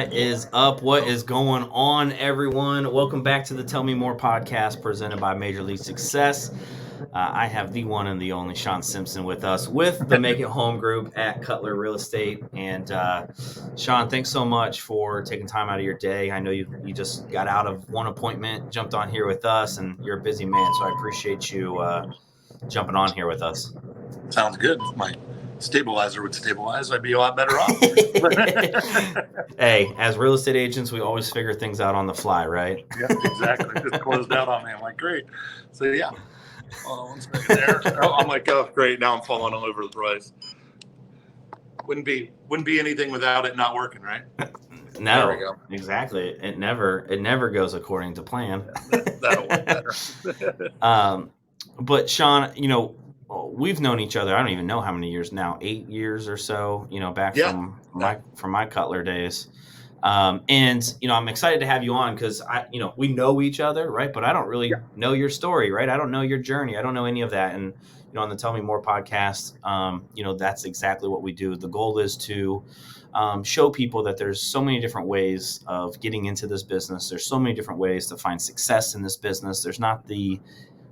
What is up? What is going on, everyone? Welcome back to the Tell Me More podcast presented by Major League Success. I have the one and the only Shaun Simpson with us with the Make It Home group at Cutler Real Estate. And Shaun, thanks so much for taking time out of your day. I know you just got out of one appointment, jumped on here with us, and you're a busy man, so I appreciate you jumping on here with us. Sounds good. If my stabilizer would stabilize, I'd be a lot better off. Hey, as real estate agents, we always figure things out on the fly, right? Yeah, exactly. Just closed out on me. I'm like, great. So yeah. One second there. Oh, I'm like, oh, great. Now I'm falling all over the place. Wouldn't be anything without it not working, right? No, there we go. Exactly. It never goes according to plan. That'll work better. But Shaun, we've known each other. I don't even know how many years now, 8 years or so, back from my Cutler days. And I'm excited to have you on because we know each other, right? But I don't really know your story, right? I don't know your journey. I don't know any of that. And, on the Tell Me More podcast, that's exactly what we do. The goal is to show people that there's so many different ways of getting into this business. There's so many different ways to find success in this business. There's not the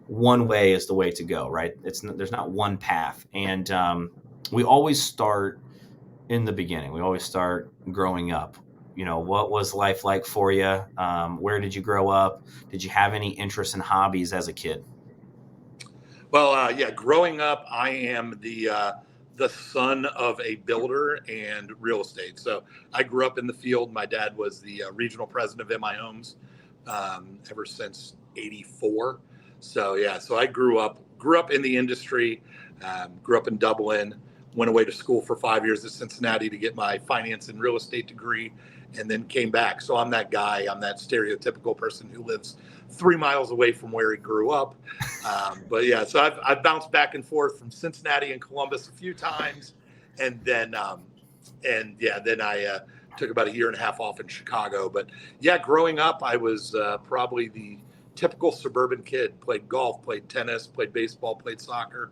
one way is the way to go, right? There's not one path. And we always start in the beginning. We always start growing up. What was life like for you? Where did you grow up? Did you have any interests and hobbies as a kid? Well, growing up, I am the son of a builder and real estate. So I grew up in the field. My dad was the regional president of MI Homes ever since '84. So I grew up in the industry, grew up in Dublin, went away to school for 5 years at Cincinnati to get my finance and real estate degree, and then came back. So I'm that guy. I'm that stereotypical person who lives 3 miles away from where he grew up. So I've bounced back and forth from Cincinnati and Columbus a few times, and then I took about a year and a half off in Chicago. But growing up, I was probably the typical suburban kid. Played golf, played tennis, played baseball, played soccer,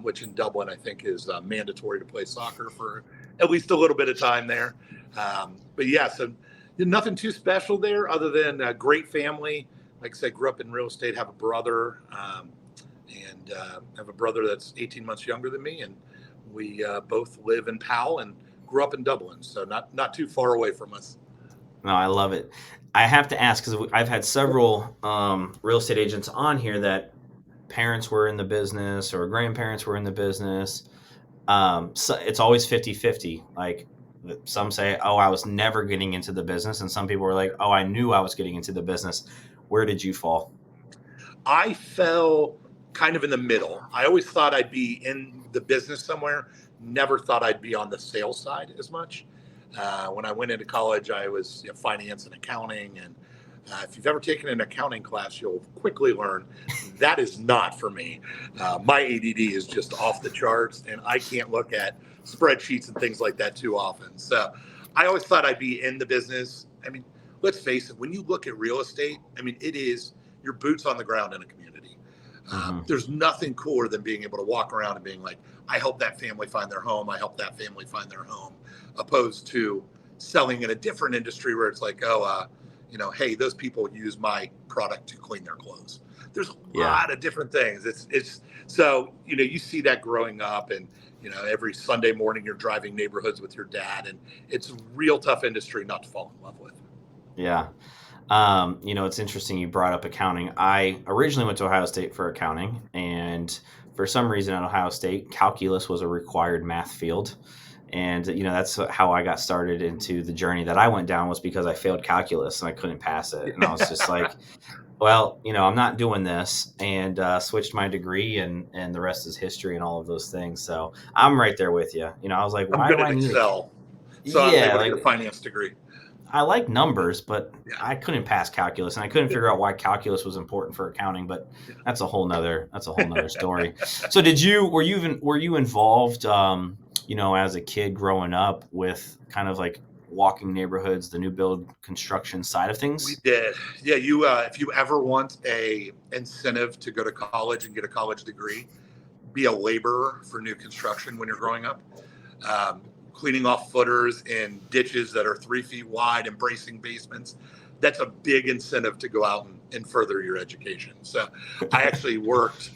which in Dublin I think is mandatory to play soccer for at least a little bit of time there. So nothing too special there other than a great family. Like I said, grew up in real estate, have a brother, and have a brother that's 18 months younger than me. And we both live in Powell and grew up in Dublin. So not too far away from us. No, I love it. I have to ask because I've had several real estate agents on here that parents were in the business or grandparents were in the business. So it's always 50-50. Like some say, oh, I was never getting into the business. And some people were like, oh, I knew I was getting into the business. Where did you fall? I fell kind of in the middle. I always thought I'd be in the business somewhere. Never thought I'd be on the sales side as much. When I went into college, I was finance and accounting. And if you've ever taken an accounting class, you'll quickly learn that is not for me. My ADD is just off the charts, and I can't look at spreadsheets and things like that too often. So I always thought I'd be in the business. I mean, let's face it, when you look at real estate, it is your boots on the ground in a community. There's nothing cooler than being able to walk around and being like, I help that family find their home. I help that family find their home, opposed to selling in a different industry where it's like, hey, those people use my product to clean their clothes. There's a lot of different things. It's so, you see that growing up, and, every Sunday morning you're driving neighborhoods with your dad, and it's a real tough industry not to fall in love with. Yeah. It's interesting you brought up accounting. I originally went to Ohio State for accounting, and for some reason at Ohio State, calculus was a required math field. And, that's how I got started into the journey that I went down, was because I failed calculus and I couldn't pass it. And I was just like, well, I'm not doing this, and switched my degree, and the rest is history and all of those things. So I'm right there with you. I was like, why do I need Excel? So I'm able to get a finance degree. I like numbers, but I couldn't pass calculus, and I couldn't figure out why calculus was important for accounting. But that's a whole nother story. So were you involved, as a kid growing up with kind of like walking neighborhoods, the new build construction side of things? We did. Yeah. If you ever want a incentive to go to college and get a college degree, be a laborer for new construction when you're growing up. cleaning off footers in ditches that are 3 feet wide and bracing basements, that's a big incentive to go out and further your education. So I actually worked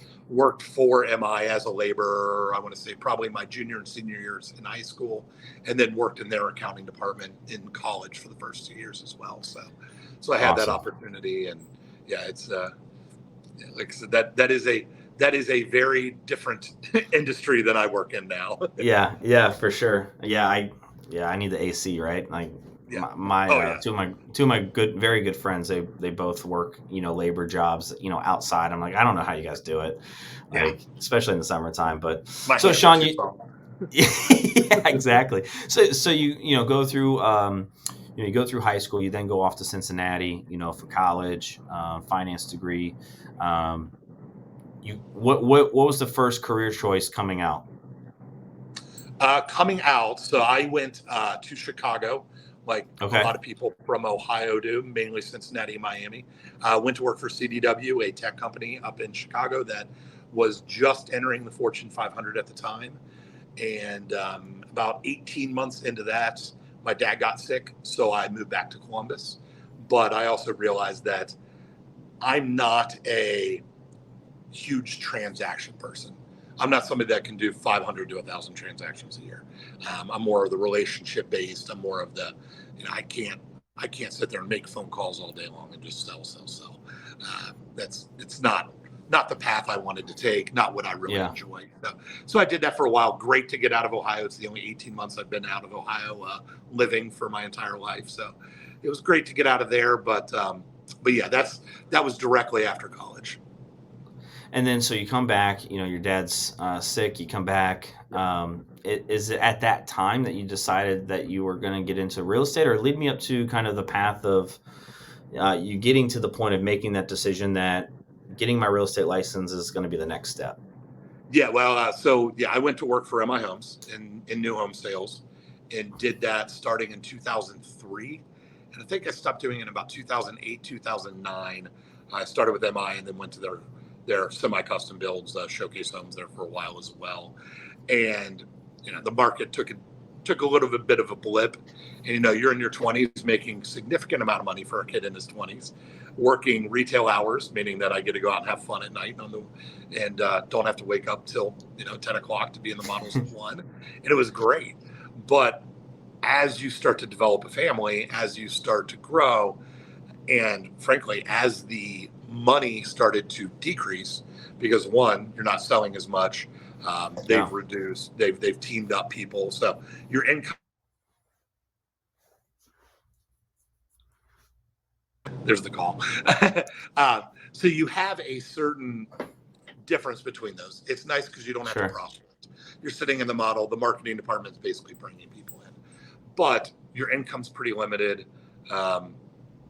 for MI as a laborer, I want to say probably my junior and senior years in high school, and then worked in their accounting department in college for the first 2 years as well. So I had that opportunity, and yeah, it's like I said, that is a very different industry than I work in now. Yeah, for sure. I need the AC, right? Like two of my very good friends, they both work, labor jobs, outside. I'm like, I don't know how you guys do it, like especially in the summertime. But so Shaun, yeah, exactly. So you go through you go through high school, you then go off to Cincinnati, for college, finance degree. What was the first career choice coming out? So I went to Chicago, like a lot of people from Ohio do, mainly Cincinnati and Miami. Went to work for CDW, a tech company up in Chicago that was just entering the Fortune 500 at the time. And about 18 months into that, my dad got sick, so I moved back to Columbus. But I also realized that I'm not a huge transaction person. I'm not somebody that can do 500 to 1,000 transactions a year. I'm more of the relationship based. I'm more of the, I can't sit there and make phone calls all day long and just sell. It's not the path I wanted to take. Not what I really enjoy. So I did that for a while. Great to get out of Ohio. It's the only 18 months I've been out of Ohio living for my entire life. So it was great to get out of there. But yeah, that was directly after college. And then, so you come back, your dad's sick, you come back. Is it at that time that you decided that you were going to get into real estate, or lead me up to kind of the path of you getting to the point of making that decision that getting my real estate license is going to be the next step? Yeah, well, I went to work for MI Homes in new home sales, and did that starting in 2003. And I think I stopped doing it in about 2008, 2009. I started with MI and then went to their semi-custom builds, showcase homes there for a while as well. And the market took a little bit of a blip. And you're in your 20s making significant amount of money for a kid in his 20s, working retail hours, meaning that I get to go out and have fun at night and don't have to wake up till 10 o'clock to be in the models of one. And it was great. But as you start to develop a family, as you start to grow, and frankly, as the money started to decrease, because one, you're not selling as much. They've reduced, they've teamed up people. So your income, there's the call. So you have a certain difference between those. It's nice because you don't have to process it. You're sitting in the model, the marketing department is basically bringing people in, but your income's pretty limited.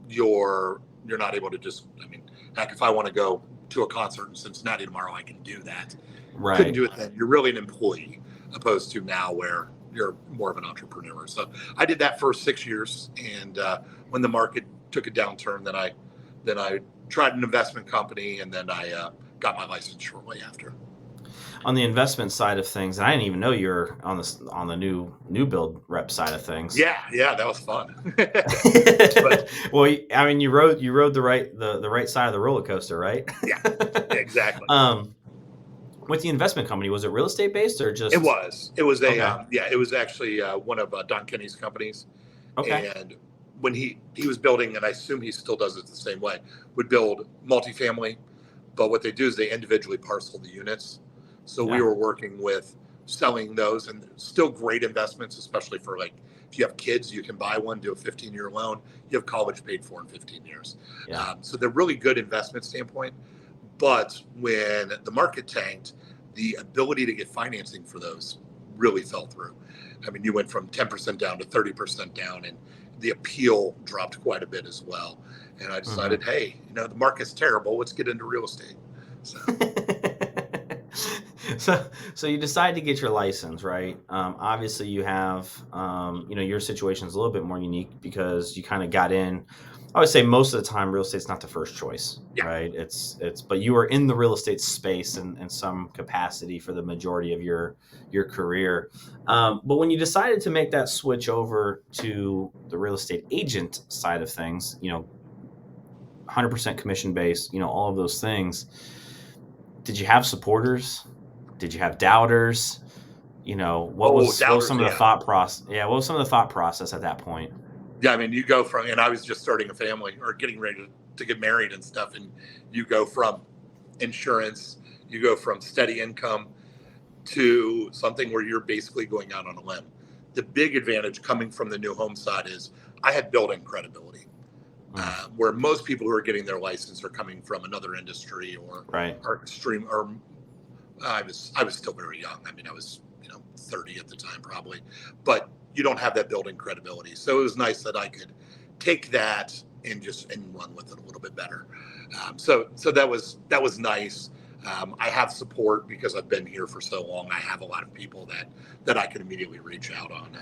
You're not able to just, heck, if I want to go to a concert in Cincinnati tomorrow, I can do that. Right. Couldn't do it then. You're really an employee, opposed to now where you're more of an entrepreneur. So I did that for 6 years, and when the market took a downturn, then I tried an investment company, and then I got my license shortly after. On the investment side of things, and I didn't even know you're on the new build rep side of things. Yeah, that was fun. But, well, you rode the right side of the roller coaster, right? Yeah, exactly. With the investment company, was it real estate based or just? It was it was actually one of Don Kenny's companies. Okay. And when he was building, and I assume he still does it the same way, would build multifamily, but what they do is they individually parcel the units. So we were working with selling those, and still great investments, especially for like, if you have kids, you can buy one, do a 15-year loan. You have college paid for in 15 years. Yeah. So they're really good investment standpoint. But when the market tanked, the ability to get financing for those really fell through. You went from 10% down to 30% down, and the appeal dropped quite a bit as well. And I decided, hey, the market's terrible. Let's get into real estate. So you decide to get your license, right? Obviously, you have, your situation is a little bit more unique because you kind of got in I would say most of the time, real estate's not the first choice, Yeah. right? But you are in the real estate space in some capacity for the majority of your career. But when you decided to make that switch over to the real estate agent side of things, 100% commission based, all of those things. Did you have supporters? Did you have doubters? What was Doubters, some of the yeah. thought process? Yeah, what was some of the thought process at that point? Yeah, I mean, you go from, and I was just starting a family or getting ready to get married and stuff, and you go from insurance, you go from steady income to something where you're basically going out on a limb. The big advantage coming from the new home side is I had built-in credibility, where most people who are getting their license are coming from another industry or Right. are extreme. Or I was still very young. I mean, I was 30 at the time probably, but you don't have that built-in credibility. So it was nice that I could take that and run with it a little bit better. So that was nice. I have support because I've been here for so long. I have a lot of people that I can immediately reach out on.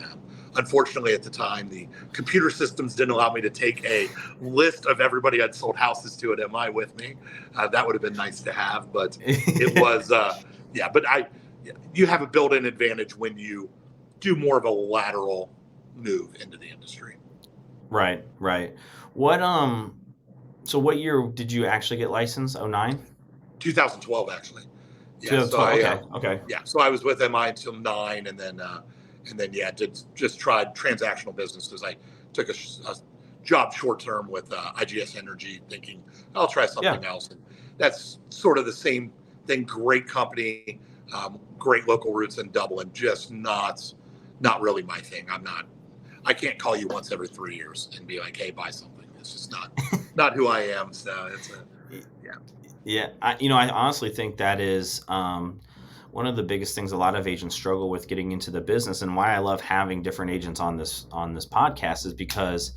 Unfortunately, at the time, the computer systems didn't allow me to take a list of everybody I'd sold houses to at MI with me. That would have been nice to have, but it was, yeah. But you have a built-in advantage when you do more of a lateral move into the industry. Right. So what year did you actually get licensed? 09? 2012, actually. Yeah. 2012. Okay. Yeah. So I was with MI until 9, and then yeah, just tried transactional businesses. I took a job short term with IGS Energy, thinking I'll try something else, and that's sort of the same thing. Great company, great local roots in Dublin, just not really my thing. I can't call you once every 3 years and be like, hey, buy something. It's just not who I am. So yeah. I honestly think that is one of the biggest things a lot of agents struggle with getting into the business, and why I love having different agents on this podcast is because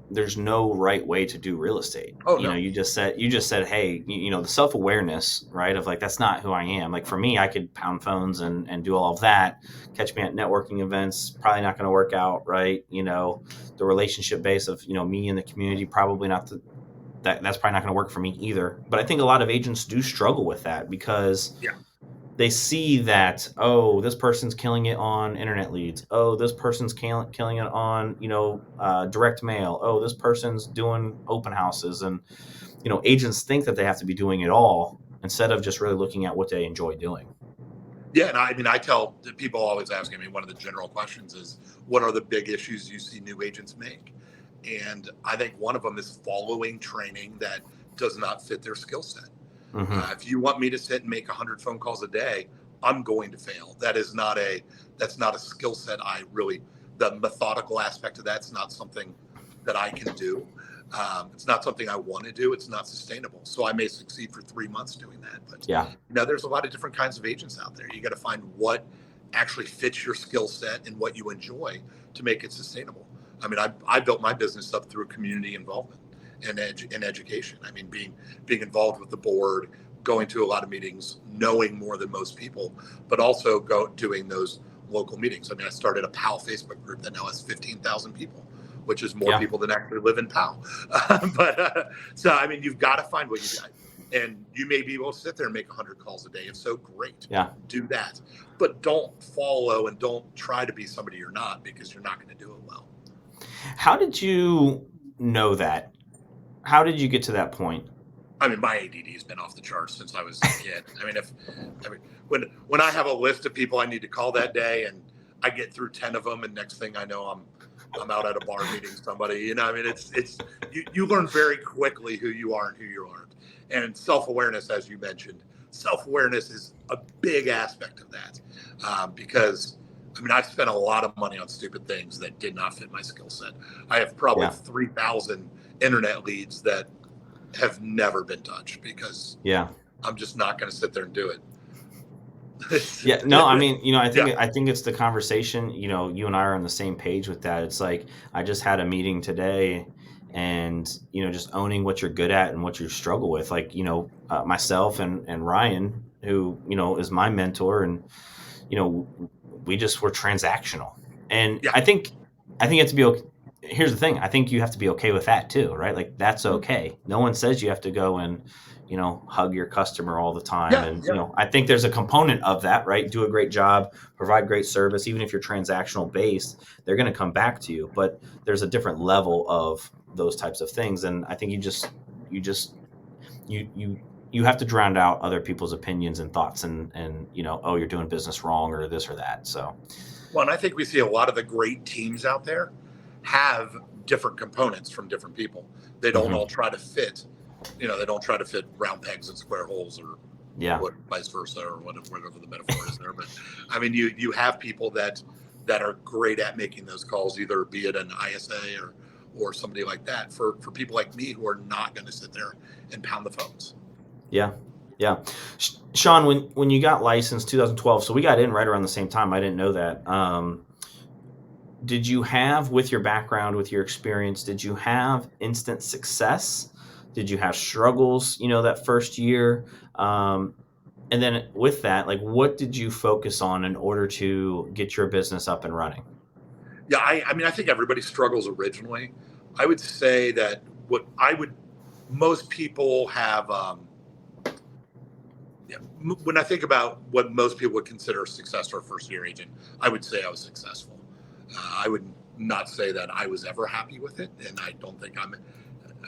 there's no right way to do real estate. Oh, no. You just said, hey, the self-awareness, right? Of like, that's not who I am. Like for me, I could pound phones and do all of that. Catch me at networking events, probably not going to work out. Right. The relationship base of, me and the community, probably not that's probably not going to work for me either. But I think a lot of agents do struggle with that because they see that, oh, this person's killing it on internet leads. Oh, this person's killing it on, direct mail. Oh, this person's doing open houses. And, agents think that they have to be doing it all instead of just really looking at what they enjoy doing. Yeah. And I mean, I tell people always asking me, one of the general questions is, what are the big issues you see new agents make? And I think one of them is following training that does not fit their skill set. If you want me to sit and make 100 phone calls a day, I'm going to fail. That's not a skill set. The methodical aspect of that's not something that I can do. It's not something I want to do. It's not sustainable. So I may succeed for 3 months doing that. But there's a lot of different kinds of agents out there. You got to find what actually fits your skill set and what you enjoy to make it sustainable. I mean, I built my business up through community involvement and education. I mean, being involved with the board, going to a lot of meetings, knowing more than most people, but also doing those local meetings. I mean, I started a PAL Facebook group that now has 15,000 people, which is more people than actually live in PAL. So, I mean, you've got to find what you got. And you may be able to sit there and make 100 calls a day. If so, great. Yeah. Do that. But don't follow and don't try to be somebody you're not, because you're not going to do it well. How did you know that? How did you get to that point? I mean, my ADD has been off the charts since I was a kid. I mean, when I have a list of people I need to call that day, and I get through 10 of them, and next thing I know, I'm out at a bar meeting somebody. I mean, it's you learn very quickly who you are and who you aren't. And self-awareness, as you mentioned, self-awareness is a big aspect of that, because I mean, I've spent a lot of money on stupid things that did not fit my skill set. I have probably 3,000 internet leads that have never been touched because I'm just not going to sit there and do it. I mean, I think it's the conversation, you and I are on the same page with that. It's like, I just had a meeting today, and, just owning what you're good at and what you struggle with. Like, myself and Ryan, who, is my mentor, and, we just were transactional. And I think here's the thing. I think you have to be okay with that too, right? Like that's okay. No one says you have to go and, hug your customer all the time. Yeah, And, yeah. I think there's a component of that, right? Do a great job, provide great service. Even if you're transactional based, they're going to come back to you, but there's a different level of those types of things. And I think you have to drown out other people's opinions and thoughts and, oh, you're doing business wrong or this or that. So, Well, and I think we see a lot of the great teams out there have different components from different people. They don't all try to fit, they don't try to fit round pegs in square holes or what, vice versa, or whatever the metaphor is there. But I mean, you have people that are great at making those calls, either be it an ISA or somebody like that. For people like me who are not going to sit there and pound the phones. Yeah. Yeah. Shaun, when you got licensed 2012, so we got in right around the same time. I didn't know that. Did you have, with your background, with your experience, did you have instant success? Did you have struggles, that first year? And then with that, like, what did you focus on in order to get your business up and running? Yeah, I mean, I think everybody struggles originally. I would say that most people have, when I think about what most people would consider a success or a first year agent, I would say I was successful. I would not say that I was ever happy with it. And I don't think I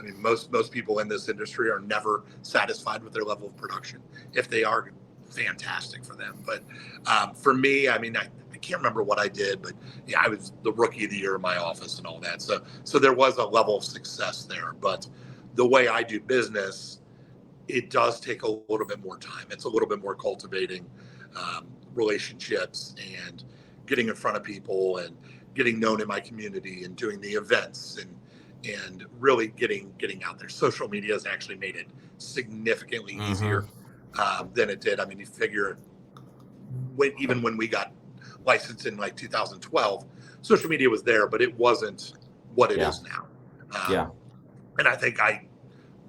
mean, most people in this industry are never satisfied with their level of production. If they are, fantastic for them. But for me, I mean, I can't remember what I did, but yeah, I was the rookie of the year in my office and all that. So there was a level of success there. But the way I do business, it does take a little bit more time. It's a little bit more cultivating relationships and getting in front of people and getting known in my community and doing the events and really getting out there. Social media has actually made it significantly easier than it did. I mean, you figure even when we got licensed in like 2012, social media was there, but it wasn't what it is now. And I think I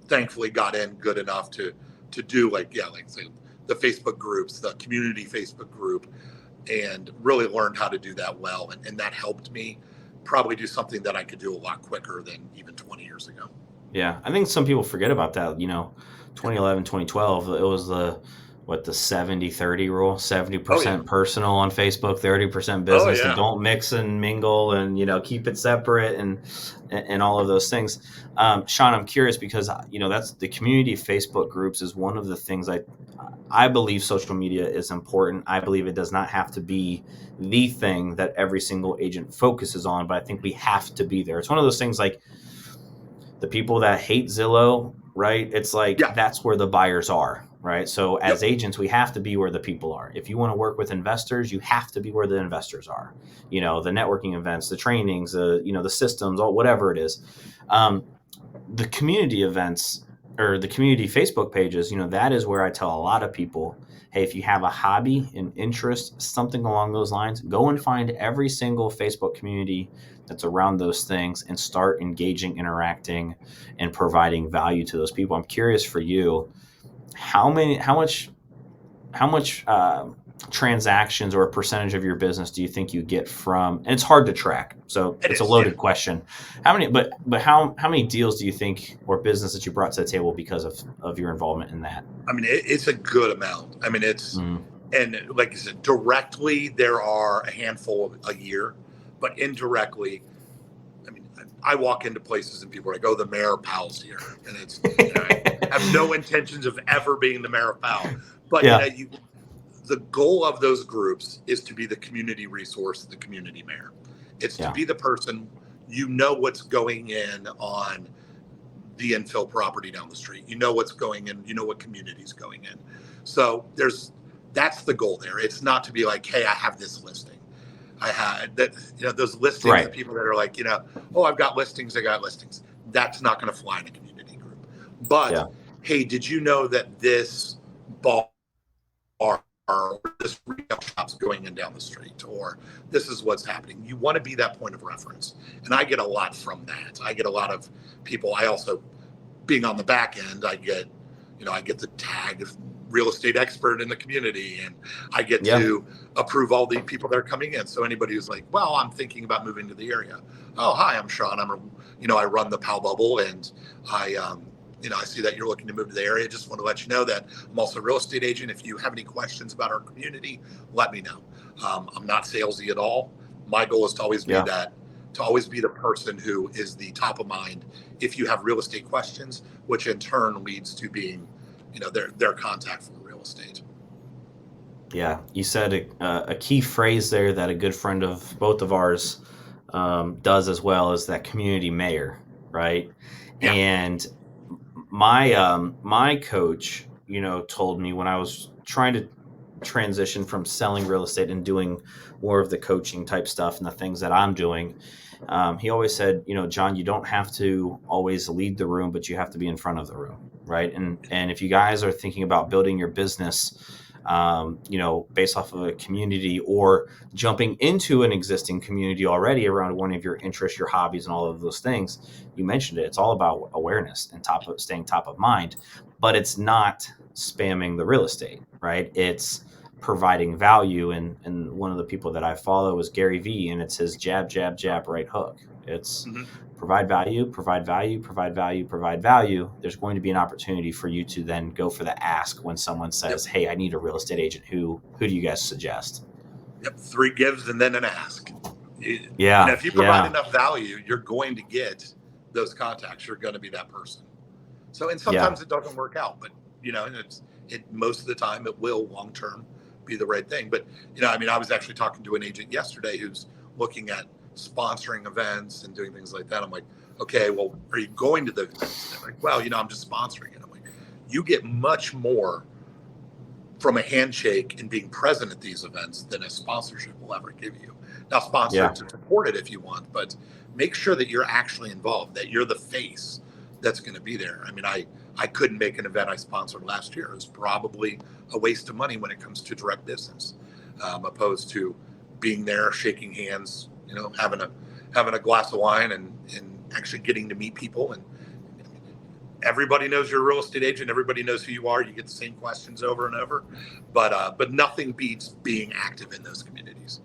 thankfully got in good enough to do say the Facebook groups, the community Facebook group, and really learned how to do that well. And that helped me probably do something that I could do a lot quicker than even 20 years ago. Yeah. I think some people forget about that. 2011, 2012, it was the 70-30 rule, 70% personal on Facebook, 30% business, and don't mix and mingle and, keep it separate and all of those things. Shaun, I'm curious because, that's the community Facebook groups is one of the things I believe social media is important. I believe it does not have to be the thing that every single agent focuses on, but I think we have to be there. It's one of those things like the people that hate Zillow, right? It's like that's where the buyers are. Right. So as agents, we have to be where the people are. If you want to work with investors, you have to be where the investors are. The networking events, the trainings, the systems, whatever it is. The community events or the community Facebook pages, that is where I tell a lot of people, hey, if you have a hobby, an interest, something along those lines, go and find every single Facebook community that's around those things and start engaging, interacting, and providing value to those people. I'm curious for you. How much transactions or a percentage of your business do you think you get from, and it's hard to track, so it's a loaded question. How many deals do you think or business that you brought to the table because of your involvement in that? I mean, it's a good amount. I mean, it's, and like I said, directly, there are a handful a year, but indirectly, I mean, I walk into places and people are like, oh, the mayor of Powell's here. And it's, I have no intentions of ever being the mayor of Powell. But the goal of those groups is to be the community resource, the community mayor. It's to be the person, what's going in on the infill property down the street. What's going in, what community's going in. So that's the goal there. It's not to be like, hey, I have this listing. I had that, those listings, the people that are like, oh, I've got listings. I got listings. That's not going to fly in a community group. But hey, did you know that this bar or this retail shop's going in down the street, or this is what's happening? You want to be that point of reference. And I get a lot from that. I get a lot of people. I also, being on the back end, I get the tag real estate expert in the community, and I get Yeah. to approve all the people that are coming in. So anybody who's like, well, I'm thinking about moving to the area. Oh, hi, I'm Shaun. I run the Pal Bubble, and I see that you're looking to move to the area. Just want to let you know that I'm also a real estate agent. If you have any questions about our community, let me know. I'm not salesy at all. My goal is to always be the person who is the top of mind if you have real estate questions, which in turn leads to being, their contact for real estate. Yeah, you said a key phrase there that a good friend of both of ours does as well, is that community mayor, right? Yeah. And my coach, told me when I was trying to transition from selling real estate and doing more of the coaching type stuff and the things that I'm doing, he always said, Jon, you don't have to always lead the room, but you have to be in front of the room, right? And if you guys are thinking about building your business, based off of a community or jumping into an existing community already around one of your interests, your hobbies, and all of those things, you mentioned it. It's all about awareness and staying top of mind, but it's not spamming the real estate, right? It's providing value. And one of the people that I follow is Gary Vee, and it's his jab, jab, jab, right hook. It's provide value, provide value, provide value, provide value. There's going to be an opportunity for you to then go for the ask when someone says, hey, I need a real estate agent. Who do you guys suggest? Yep. 3 gives and then an ask. Yeah. And if you provide enough value, you're going to get those contacts. You're going to be that person. So, and sometimes it doesn't work out, but most of the time it will long-term be the right thing. But, I was actually talking to an agent yesterday who's looking at sponsoring events and doing things like that. I'm like, okay, well, are you going to the events? They're like, well, I'm just sponsoring it. I'm like, you get much more from a handshake and being present at these events than a sponsorship will ever give you. Now, sponsor it to support it if you want, but make sure that you're actually involved, that you're the face that's going to be there. I couldn't make an event I sponsored last year. It was probably a waste of money when it comes to direct business, opposed to being there, shaking hands, having a glass of wine and actually getting to meet people. And everybody knows you're a real estate agent. Everybody knows who you are. You get the same questions over and over, but nothing beats being active in those communities.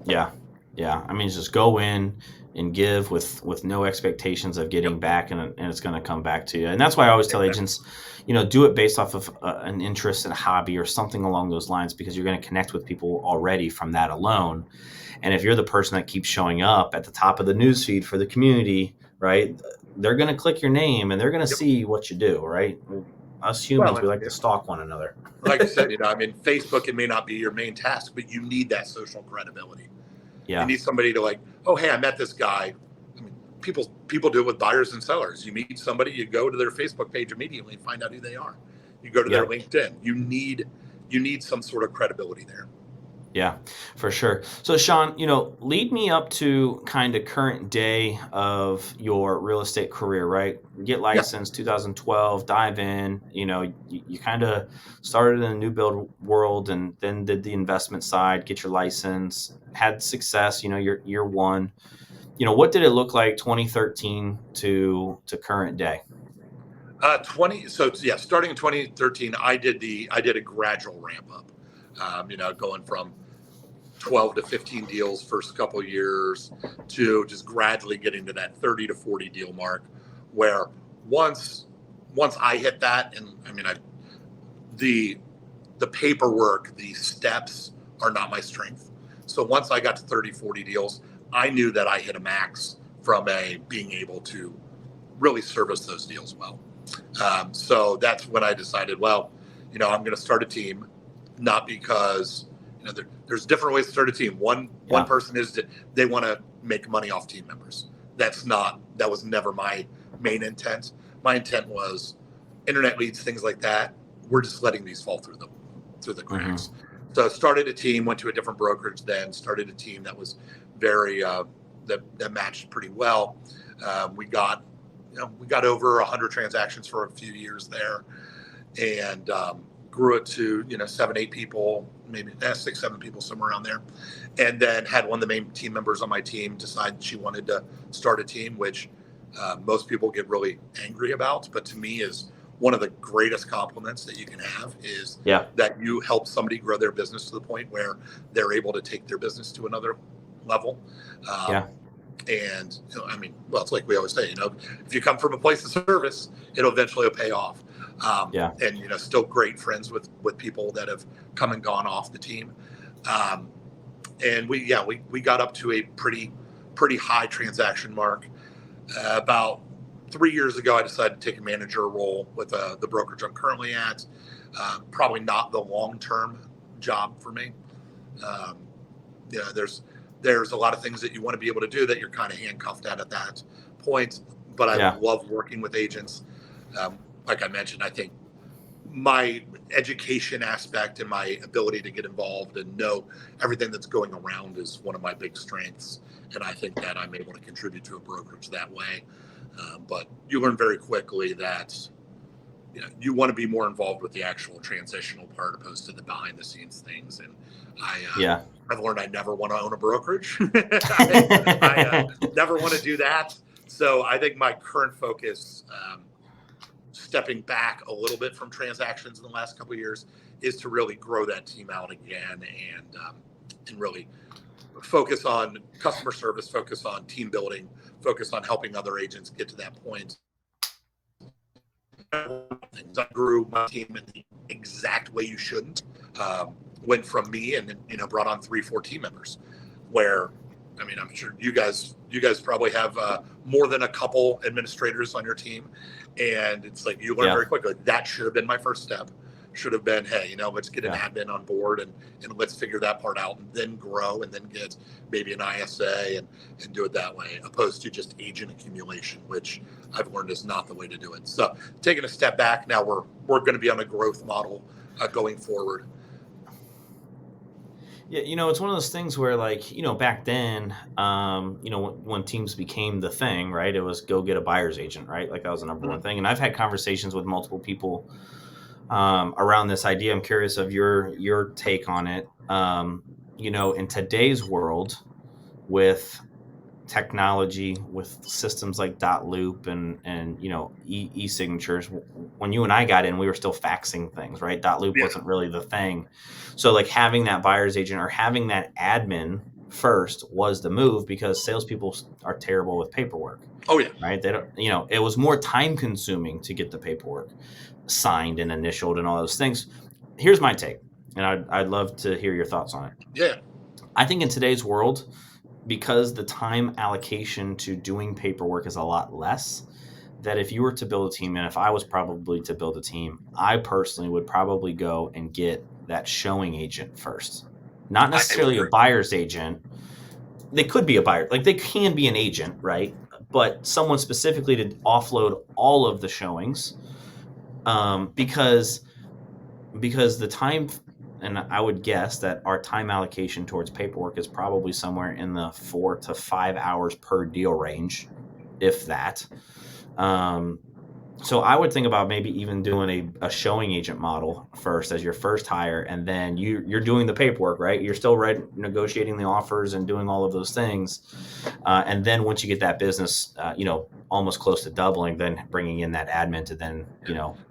Yeah. Just go in and give with no expectations of getting back, and it's going to come back to you. And that's why I always tell agents, do it based off of an interest and a hobby or something along those lines, because you're going to connect with people already from that alone. And if you're the person that keeps showing up at the top of the newsfeed for the community, right, they're going to click your name and they're going to see what you do, right? Us humans, we like to stalk one another. Like I said, Facebook, it may not be your main task, but you need that social credibility. Yeah. You need somebody to like, oh, hey, I met this guy. People do it with buyers and sellers. You meet somebody, you go to their Facebook page immediately and find out who they are. You go to their LinkedIn. You need some sort of credibility there. Yeah, for sure. So Shaun, lead me up to kind of current day of your real estate career, right? Get licensed 2012, dive in, you kind of started in the new build world and then did the investment side, get your license, had success, year one. What did it look like 2013 to current day? Starting in 2013, I did a gradual ramp up, going from 12 to 15 deals first couple of years to just gradually getting to that 30 to 40 deal mark, where once I hit that, and the paperwork, the steps are not my strength. So once I got to 30, 40 deals, I knew that I hit a max from being able to really service those deals well. So that's when I decided, well, I'm going to start a team, not because there's different ways to start a team. One person is that they want to make money off team members. That was never my main intent. My intent was internet leads, things like that. We're just letting these fall through the cracks. Mm-hmm. So I started a team, went to a different brokerage, then started a team that was very that matched pretty well. We got over 100 transactions for a few years there, and grew it to 7, 8 people, maybe 6, 7 people, somewhere around there. And then had one of the main team members on my team decide she wanted to start a team, which most people get really angry about, but to me is one of the greatest compliments that you can have is that you help somebody grow their business to the point where they're able to take their business to another level. And, I mean, well, it's like we always say, if you come from a place of service, it'll eventually pay off. And, still great friends with people that have come and gone off the team. And we got up to a pretty high transaction mark. About 3 years ago, I decided to take a manager role with the brokerage I'm currently at. Probably not the long-term job for me. There's a lot of things that you want to be able to do that you're kind of handcuffed at that point. But I love working with agents. Like I mentioned, I think my education aspect and my ability to get involved and know everything that's going around is one of my big strengths. And I think that I'm able to contribute to a brokerage that way. But you learn very quickly that you want to be more involved with the actual transitional part opposed to the behind the scenes things. And I've learned I never want to own a brokerage. I never want to do that. So I think my current focus, stepping back a little bit from transactions in the last couple of years, is to really grow that team out again and really focus on customer service, focus on team building, focus on helping other agents get to that point. I grew my team in the exact way you shouldn't. Went from me and brought on 3-4 team members, where I'm sure you guys probably have more than a couple administrators on your team, and it's like you learn very quickly that should have been my first step. Should have been, hey, let's get an admin on board and let's figure that part out, and then grow and then get maybe an ISA and do it that way, opposed to just agent accumulation, which I've learned is not the way to do it. So taking a step back, now we're going to be on a growth model going forward. Yeah, it's one of those things where, back then, when teams became the thing, right, it was go get a buyer's agent, right? Like that was the number one thing. And I've had conversations with multiple people around this idea. I'm curious of your take on it. In today's world, with technology, with systems like .loop and e-signatures, when you and I got in, we were still faxing things, right? .loop wasn't really the thing. So having that buyer's agent or having that admin first was the move, because salespeople are terrible with paperwork. Oh yeah. Right. They don't, it was more time consuming to get the paperwork signed and initialed and all those things. Here's my take, and I'd love to hear your thoughts on it. Yeah. I think in today's world, because the time allocation to doing paperwork is a lot less, that if you were to build a team, and if I was probably to build a team, I personally would probably go and get that showing agent first. Not necessarily a buyer's agent. They could be a buyer, they can be an agent, right? But someone specifically to offload all of the showings, because the time, and I would guess that our time allocation towards paperwork is probably somewhere in the 4 to 5 hours per deal range, if that. So I would think about maybe even doing a showing agent model first as your first hire, and then you're doing the paperwork, right? You're still negotiating the offers and doing all of those things. And then once you get that business, almost close to doubling, then bringing in that admin to then,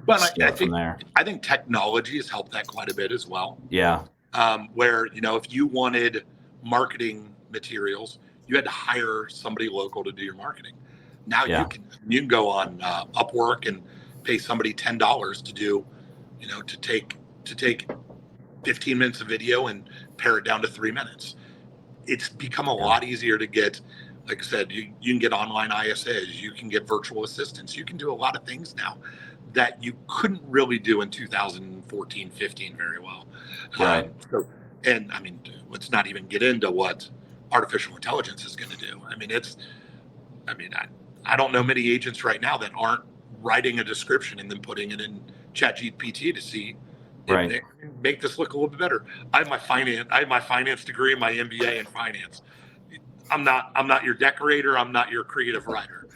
I from there. I think technology has helped that quite a bit as well. Yeah. Where, if you wanted marketing materials, you had to hire somebody local to do your marketing. Now you can go on Upwork and pay somebody $10 to do, to take 15 minutes of video and pare it down to 3 minutes. It's become a lot easier to get. Like I said, you can get online ISAs, you can get virtual assistants, you can do a lot of things now that you couldn't really do in 2014, 15 very well. Right. Let's not even get into what artificial intelligence is going to do. I don't know many agents right now that aren't writing a description and then putting it in ChatGPT to see if make this look a little bit better. I have my finance degree and my MBA in finance. I'm not your decorator. I'm not your creative writer,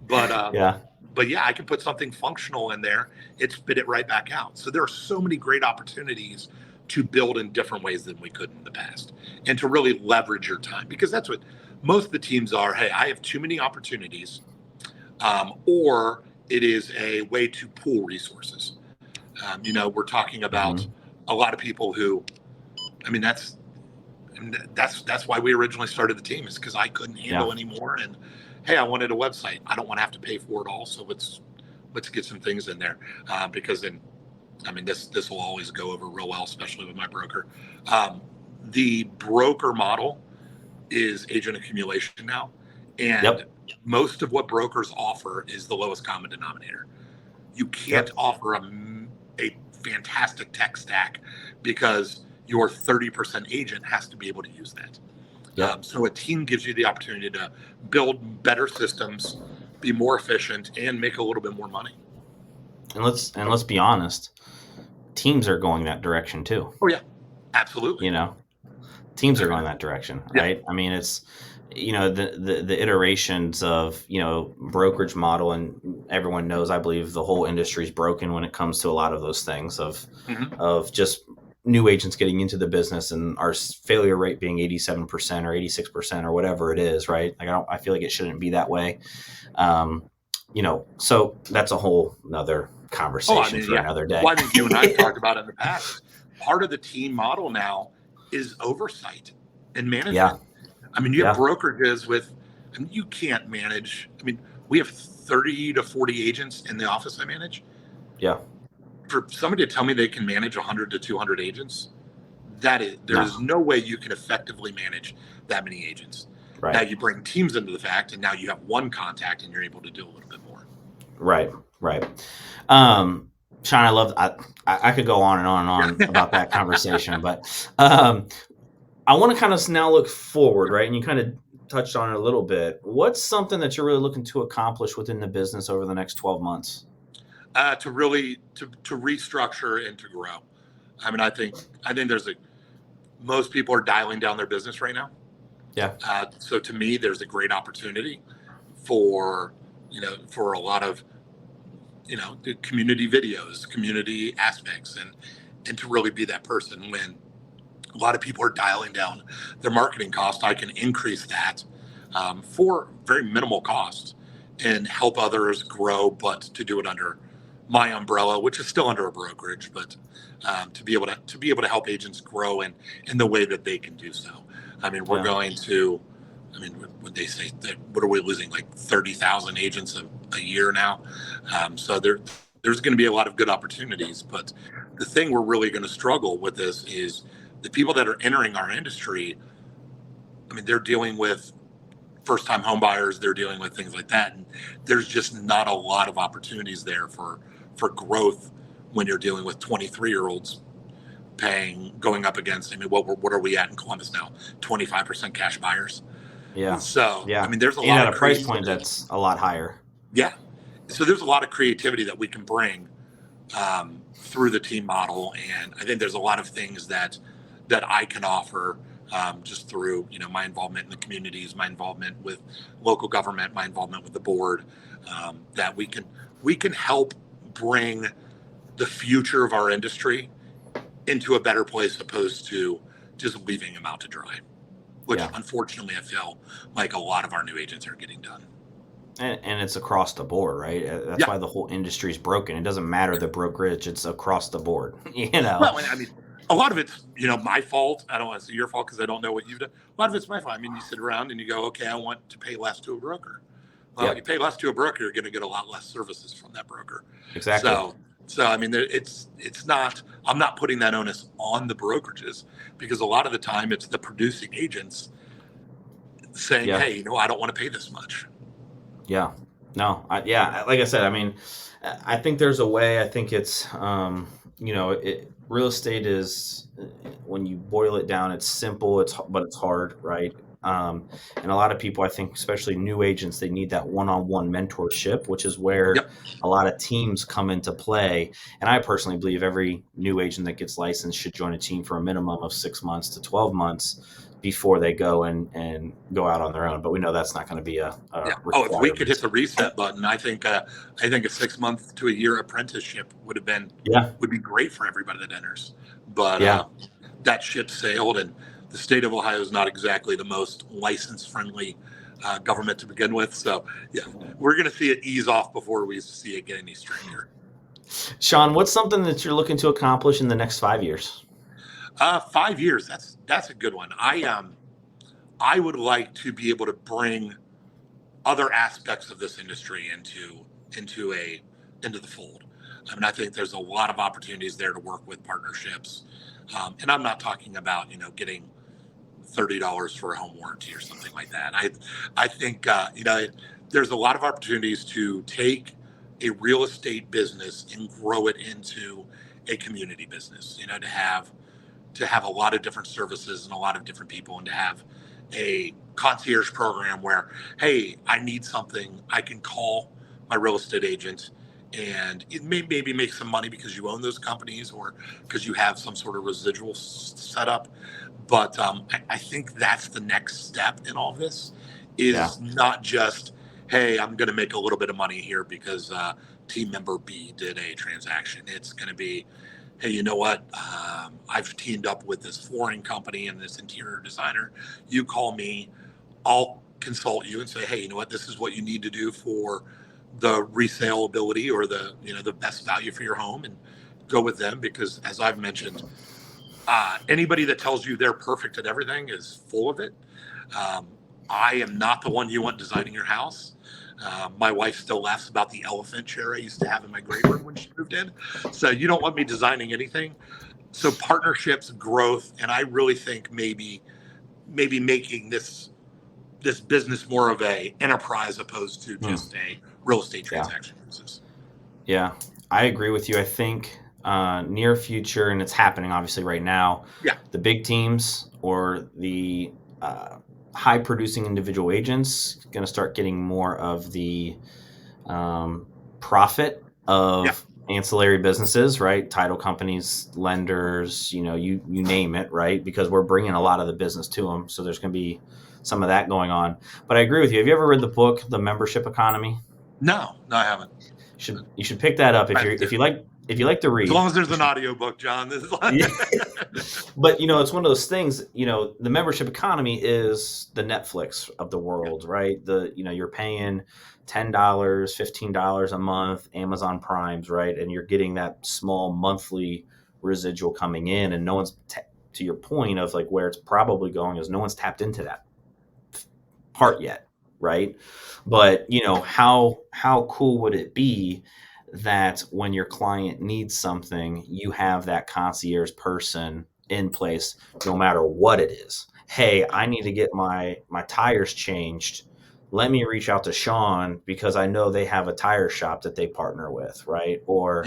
but I can put something functional in there. It spit it right back out. So there are so many great opportunities to build in different ways than we could in the past, and to really leverage your time, because that's what most of the teams are. Hey, I have too many opportunities, or it is a way to pool resources. We're talking about a lot of people who, that's why we originally started the team, is because I couldn't handle anymore. And hey, I wanted a website. I don't want to have to pay for it all. So let's get some things in there, because then, this will always go over real well, especially with my broker. The broker model is agent accumulation now. And most of what brokers offer is the lowest common denominator. You can't offer a fantastic tech stack, because your 30% agent has to be able to use that. So a team gives you the opportunity to build better systems, be more efficient, and make a little bit more money. And let's be honest, teams are going that direction too. Oh yeah, absolutely. Teams are going that direction, right? It's the iterations of brokerage model, and everyone knows, I believe, the whole industry is broken when it comes to a lot of those things of just new agents getting into the business and our failure rate being 87% or 86% or whatever it is, right? I feel like it shouldn't be that way. So that's a whole another conversation for another day. Well, I think you and I have talked about it in the past. Part of the team model now is oversight and management. You have brokerages with, you can't manage. We have 30 to 40 agents in the office I manage. For somebody to tell me they can manage 100 to 200 agents, there's no way you can effectively manage that many agents. Right. Now you bring teams into the fact, and now you have one contact, and you're able to do a little bit more. Right. Shaun, I could go on and on and on about that conversation, but I want to kind of now look forward, right? And you kind of touched on it a little bit. What's something that you're really looking to accomplish within the business over the next 12 months? To restructure and to grow. I think most people are dialing down their business right now. So to me, there's a great opportunity for a lot of, the community videos, community aspects, and to really be that person. When a lot of people are dialing down their marketing cost, I can increase that for very minimal cost and help others grow, but to do it under my umbrella, which is still under a brokerage, but to be able to help agents grow in the way that they can do so. We're going to, when they say that, what are we losing, like 30,000 agents a year now? So there's going to be a lot of good opportunities, but the thing we're really going to struggle with this is the people that are entering our industry. They're dealing with first-time home buyers, they're dealing with things like that, and there's just not a lot of opportunities there for growth when you're dealing with 23-year-olds going up against, what are we at in Columbus now? 25% cash buyers. So there's a lot at a price point that's a lot higher. So there's a lot of creativity that we can bring through the team model, and I think there's a lot of things that I can offer just through my involvement in the communities, my involvement with local government, my involvement with the board, that we can help bring the future of our industry into a better place, opposed to just leaving them out to dry, which unfortunately I feel like a lot of our new agents are getting done. And it's across the board, right? That's why the whole industry is broken. It doesn't matter the brokerage; it's across the board. Well, a lot of it's my fault. I don't want to say your fault, because I don't know what you've done. A lot of it's my fault. You sit around and you go, okay, I want to pay less to a broker. Well, you pay less to a broker, you're going to get a lot less services from that broker. Exactly. So it's not. I'm not putting that onus on the brokerages, because a lot of the time it's the producing agents saying, hey, I don't want to pay this much. Like I said, I think there's a way. I think it's real estate is, when you boil it down, it's simple, but it's hard, right? And a lot of people, I think, especially new agents, they need that one-on-one mentorship, which is where a lot of teams come into play. And I personally believe every new agent that gets licensed should join a team for a minimum of 6 months to 12 months before they go and go out on their own. But we know that's not going to be a if we could hit the reset button, I think a 6 month to a year apprenticeship would be great for everybody that enters. But that ship sailed, and the state of Ohio is not exactly the most license friendly government to begin with. So yeah, we're going to see it ease off before we see it get any stronger. Shaun, what's something that you're looking to accomplish in the next 5 years? 5 years. That's a good one. I would like to be able to bring other aspects of this industry into the fold. I mean, I think there's a lot of opportunities there to work with partnerships, and I'm not talking about getting $30 for a home warranty or something like that. I think there's a lot of opportunities to take a real estate business and grow it into a community business. To have a lot of different services and a lot of different people, and to have a concierge program where, hey, I need something, I can call my real estate agent, and it maybe make some money because you own those companies or because you have some sort of residual setup. But I think that's the next step in all this is not just, hey, I'm going to make a little bit of money here because team member B did a transaction. It's going to be, hey, you know what? I've teamed up with this flooring company and this interior designer. You call me, I'll consult you and say, hey, you know what? This is what you need to do for the resale ability or the best value for your home, and go with them. Because as I've mentioned, anybody that tells you they're perfect at everything is full of it. I am not the one you want designing your house. My wife still laughs about the elephant chair I used to have in my great room when she moved in. So you don't want me designing anything. So partnerships, growth, and I really think maybe making this business more of a enterprise opposed to just a real estate transaction business. Yeah, I agree with you. I think near future, and it's happening obviously right now. Yeah. The big teams or the high producing individual agents going to start getting more of the profit of ancillary businesses, right? Title companies, lenders, you name it, right? Because we're bringing a lot of the business to them. So there's going to be some of that going on. But I agree with you. Have you ever read the book, The Membership Economy? No, I haven't. You should pick that up if you like to read. As long as there's an audio book, John. This is But it's one of those things. The membership economy is the Netflix of the world, right? You're paying $10, $15 a month, Amazon Primes, right? And you're getting that small monthly residual coming in, and no one's to your point of like where it's probably going is no one's tapped into that part yet, right? But how cool would it be that when your client needs something, you have that concierge person in place no matter what it is. Hey, I need to get my tires changed. Let me reach out to Shaun because I know they have a tire shop that they partner with, right? Or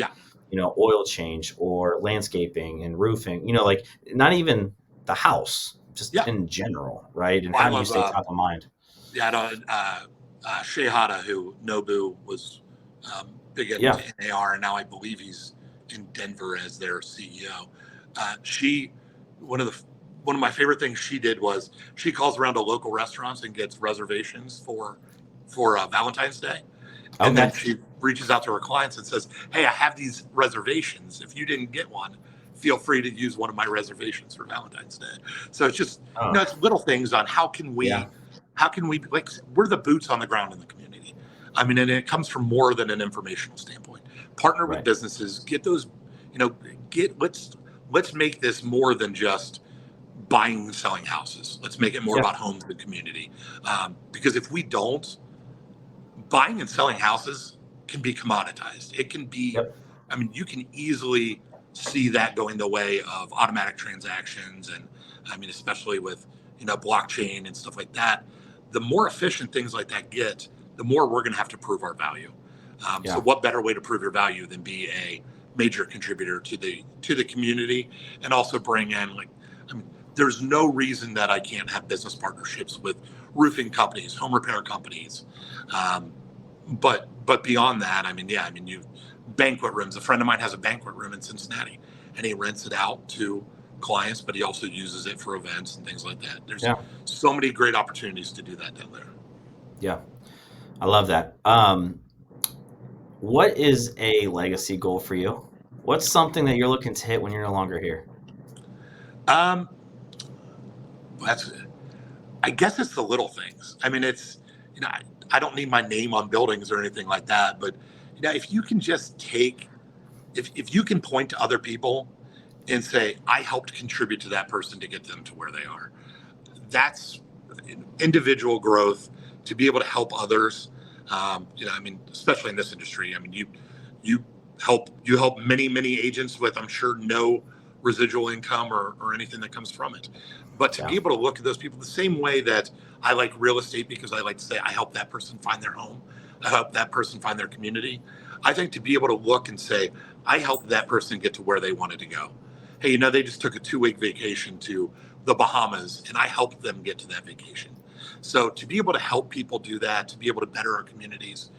oil change or landscaping and roofing, like not even the house, just in general, right? And how do you stay top of mind? Shay Hata, who Nobu was big into NAR, and now I believe he's in Denver as their CEO. One of my favorite things she did was she calls around to local restaurants and gets reservations for Valentine's Day. And then she reaches out to her clients and says, hey, I have these reservations. If you didn't get one, feel free to use one of my reservations for Valentine's Day. So it's just, it's little things on how can we, like, we're the boots on the ground in the community. I mean, and it comes from more than an informational standpoint. Partner with businesses, get those, let's make this more than just buying and selling houses. Let's make it more about homes and community. Because if we don't, buying and selling houses can be commoditized. It can be, I mean, you can easily see that going the way of automatic transactions. And I mean, especially with, blockchain and stuff like that, the more efficient things like that get, the more we're going to have to prove our value. So what better way to prove your value than be a major contributor to the community, and also bring in, like, I mean, there's no reason that I can't have business partnerships with roofing companies, home repair companies. But beyond that, you banquet rooms. A friend of mine has a banquet room in Cincinnati, and he rents it out to clients, but he also uses it for events and things like that. There's so many great opportunities to do that down there. Yeah, I love that. What is a legacy goal for you? What's something that you're looking to hit when you're no longer here? I guess it's the little things. I mean, it's I don't need my name on buildings or anything like that, but if you can just if you can point to other people and say, I helped contribute to that person to get them to where they are, that's individual growth, to be able to help others. Especially in this industry, you help many agents with, I'm sure, no residual income or anything that comes from it. But to be able to look at those people the same way that I like real estate, because I like to say I help that person find their home, I help that person find their community. I think to be able to look and say, I helped that person get to where they wanted to go. Hey, they just took a 2-week vacation to the Bahamas, and I helped them get to that vacation. So to be able to help people do that, to be able to better our communities,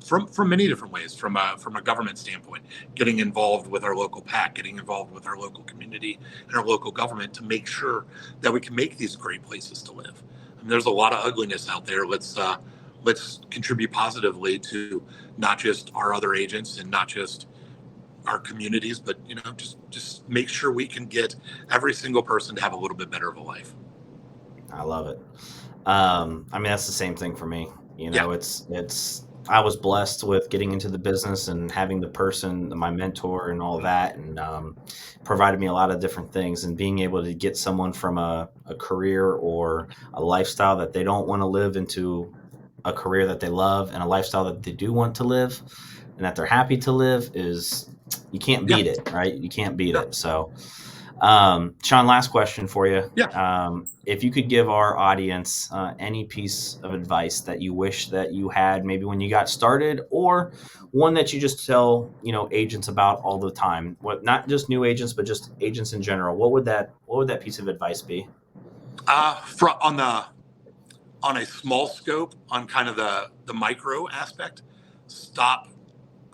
from many different ways, from a government standpoint, getting involved with our local PAC, getting involved with our local community and our local government to make sure that we can make these great places to live. There's a lot of ugliness out there. Let's contribute positively to not just our other agents and not just our communities, but just make sure we can get every single person to have a little bit better of a life. I love it. That's the same thing for me. It's I was blessed with getting into the business and having the person, my mentor and all that, and provided me a lot of different things, and being able to get someone from a career or a lifestyle that they don't want to live into a career that they love and a lifestyle that they do want to live and that they're happy to live you can't beat it, right? You can't beat it. So, Shaun, last question for you. If you could give our audience any piece of advice that you wish that you had maybe when you got started, or one that you just tell agents about all the time, not just new agents but just agents in general, what would that piece of advice be? On a small scope, on kind of the micro aspect, stop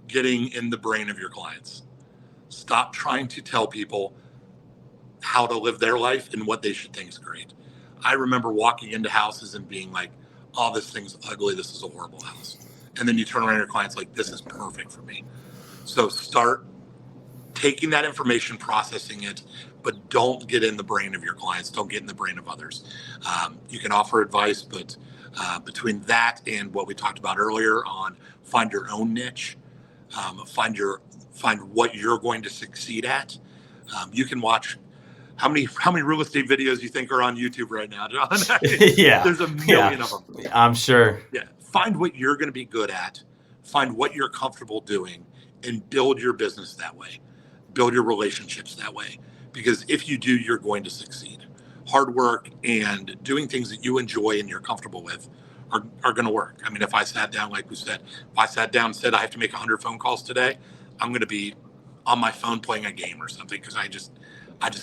getting in the brain of your clients. Stop trying to tell people how to live their life and what they should think is great. I remember walking into houses and being like, oh, this thing's ugly, this is a horrible house. And then you turn around and your client's like, this is perfect for me. So start taking that information, processing it, but don't get in the brain of your clients. Don't get in the brain of others. You can offer advice, but between that and what we talked about earlier on, find your own niche, find what you're going to succeed at. You can watch how many real estate videos you think are on YouTube right now, John? There's a million of them. I'm sure. Find what you're going to be good at, find what you're comfortable doing, and build your business that way. Build your relationships that way. Because if you do, you're going to succeed. Hard work and doing things that you enjoy and you're comfortable with are going to work. If I sat down, like we said, and said I have to make 100 phone calls today, I'm going to be on my phone playing a game or something, because I just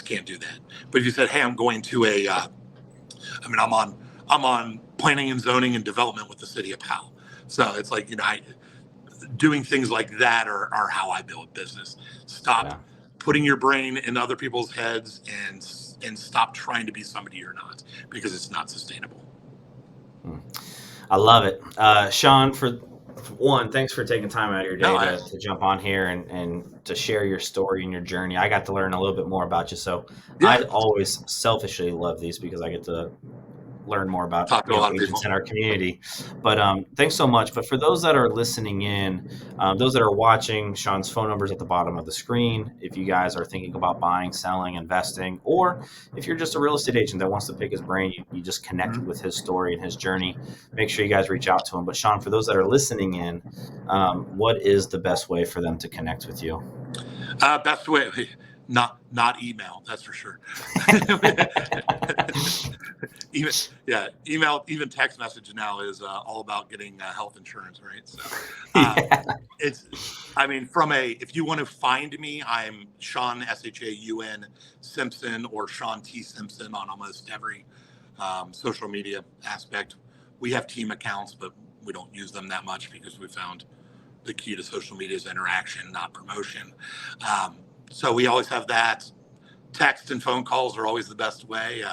can't do that. But if you said, hey, I'm going to I'm on planning and zoning and development with the city of Powell. So it's like, doing things like that are how I build business. Stop putting your brain in other people's heads and stop trying to be somebody you're not, because it's not sustainable. I love it. Shaun, for one, thanks for taking time out of your day to jump on here and to share your story and your journey. I got to learn a little bit more about you. So I always selfishly love these, because I get to learn more about agents in our community. But thanks so much. But for those that are listening in, those that are watching, Shaun's phone number is at the bottom of the screen. If you guys are thinking about buying, selling, investing, or if you're just a real estate agent that wants to pick his brain, you just connected with his story and his journey, make sure you guys reach out to him. But Shaun, for those that are listening in, what is the best way for them to connect with you? Best way, not email, that's for sure. Email, even text message now is all about getting health insurance, right? So if you want to find me, I'm Shaun, SHAUN Simpson, or Shaun T Simpson on almost every social media aspect. We have team accounts, but we don't use them that much, because we found the key to social media is interaction, not promotion. So we always have that. Text and phone calls are always the best way.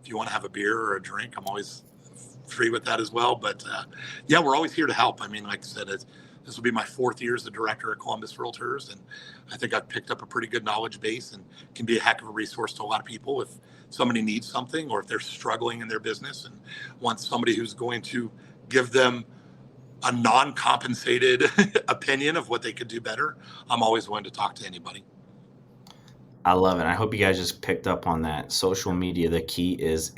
If you want to have a beer or a drink, I'm always free with that as well. But we're always here to help. Like I said, this will be my 4th year as the director at Columbus Realtors, and I think I've picked up a pretty good knowledge base and can be a heck of a resource to a lot of people. If somebody needs something, or if they're struggling in their business and want somebody who's going to give them a non-compensated opinion of what they could do better, I'm always willing to talk to anybody. I love it. I hope you guys just picked up on that. Social media, the key is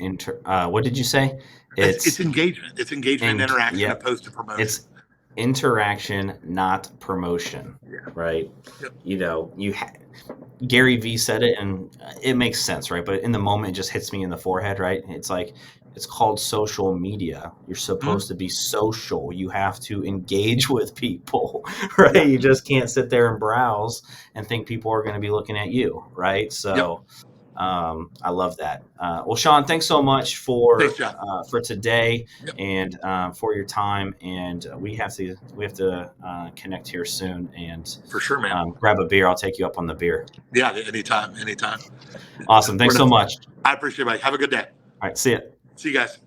what did you say? It's engagement. It's engagement and interaction, yep. opposed to promotion. It's interaction, not promotion, right? Yep. Gary Vee said it, and it makes sense, right? But in the moment, it just hits me in the forehead, right? It's like, it's called social media. You're supposed to be social. You have to engage with people, right? Yeah. You just can't sit there and browse and think people are going to be looking at you, right? So I love that. Well, Shaun, thanks so much for today and for your time. And we have to connect here soon. And for sure, man. Grab a beer. I'll take you up on the beer. Yeah, anytime. Awesome. Thanks so much. I appreciate it, Mike. Have a good day. All right. See ya. See you guys.